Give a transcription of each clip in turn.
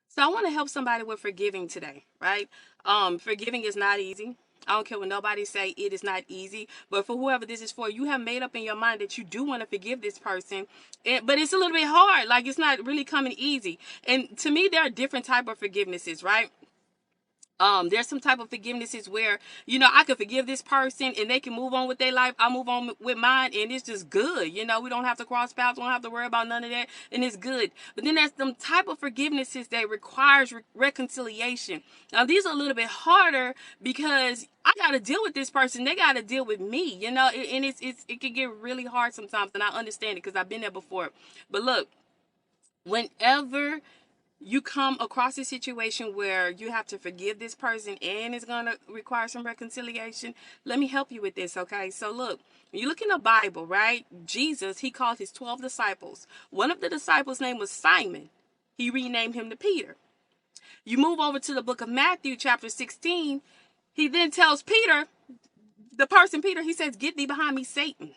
So I want to help somebody with forgiving today, right? Forgiving is not easy. I don't care what nobody say, it is not easy. But for whoever this is for, you have made up in your mind that you do want to forgive this person. But it's a little bit hard. Like, it's not really coming easy. And to me, there are different type of forgivenesses, right? There's some type of forgivenesses where, I could forgive this person and they can move on with their life. I move on with mine and it's just good. We don't have to cross paths. We don't have to worry about none of that. And it's good. But then there's some type of forgivenesses that requires reconciliation. Now, these are a little bit harder because I got to deal with this person. They got to deal with me, and it can get really hard sometimes. And I understand it because I've been there before. But look, whenever you come across a situation where you have to forgive this person and it's going to require some reconciliation, let me help you with this, okay? So look, when you look in the Bible, right? Jesus, he called his 12 disciples. One of the disciples' name was Simon. He renamed him to Peter. You move over to the book of Matthew, chapter 16. He then tells Peter, the person Peter, he says, "Get thee behind me, Satan."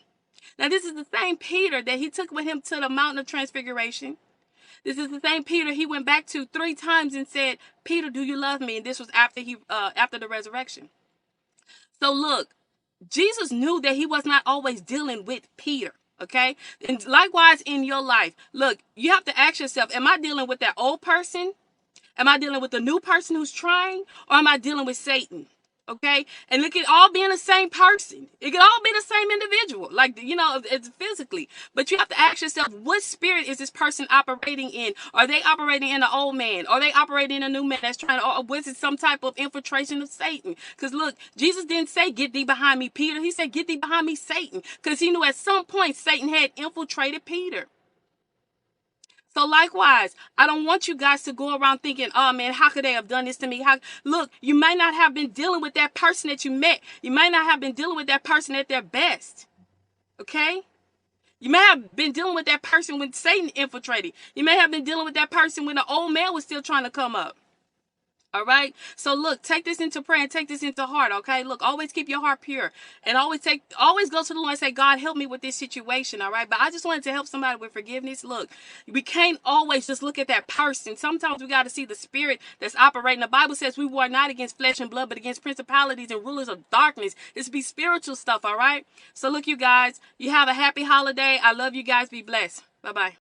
Now, this is the same Peter that he took with him to the mountain of transfiguration. This is the same Peter he went back to 3 times and said, "Peter, do you love me?" And this was after the resurrection. So look, Jesus knew that he was not always dealing with Peter. Okay. And likewise in your life, look, you have to ask yourself, am I dealing with that old person? Am I dealing with the new person who's trying? Or am I dealing with Satan? Okay. And it could all be in the same person. It could all be the same individual. Like, it's physically. But you have to ask yourself, what spirit is this person operating in? Are they operating in an old man? Are they operating in a new man that's trying to, or was it some type of infiltration of Satan? Because look, Jesus didn't say, "Get thee behind me, Peter." He said, "Get thee behind me, Satan." Because he knew at some point Satan had infiltrated Peter. So likewise, I don't want you guys to go around thinking, "Oh man, how could they have done this to me?" Look, you might not have been dealing with that person that you met. You might not have been dealing with that person at their best. Okay? You may have been dealing with that person when Satan infiltrated. You may have been dealing with that person when the old man was still trying to come up. All right. So look, take this into prayer and take this into heart. Okay. Look, always keep your heart pure and always go to the Lord and say, "God, help me with this situation." All right. But I just wanted to help somebody with forgiveness. Look, we can't always just look at that person. Sometimes we got to see the spirit that's operating. The Bible says we war not against flesh and blood, but against principalities and rulers of darkness. It's be spiritual stuff. All right. So look, you guys, you have a happy holiday. I love you guys. Be blessed. Bye bye.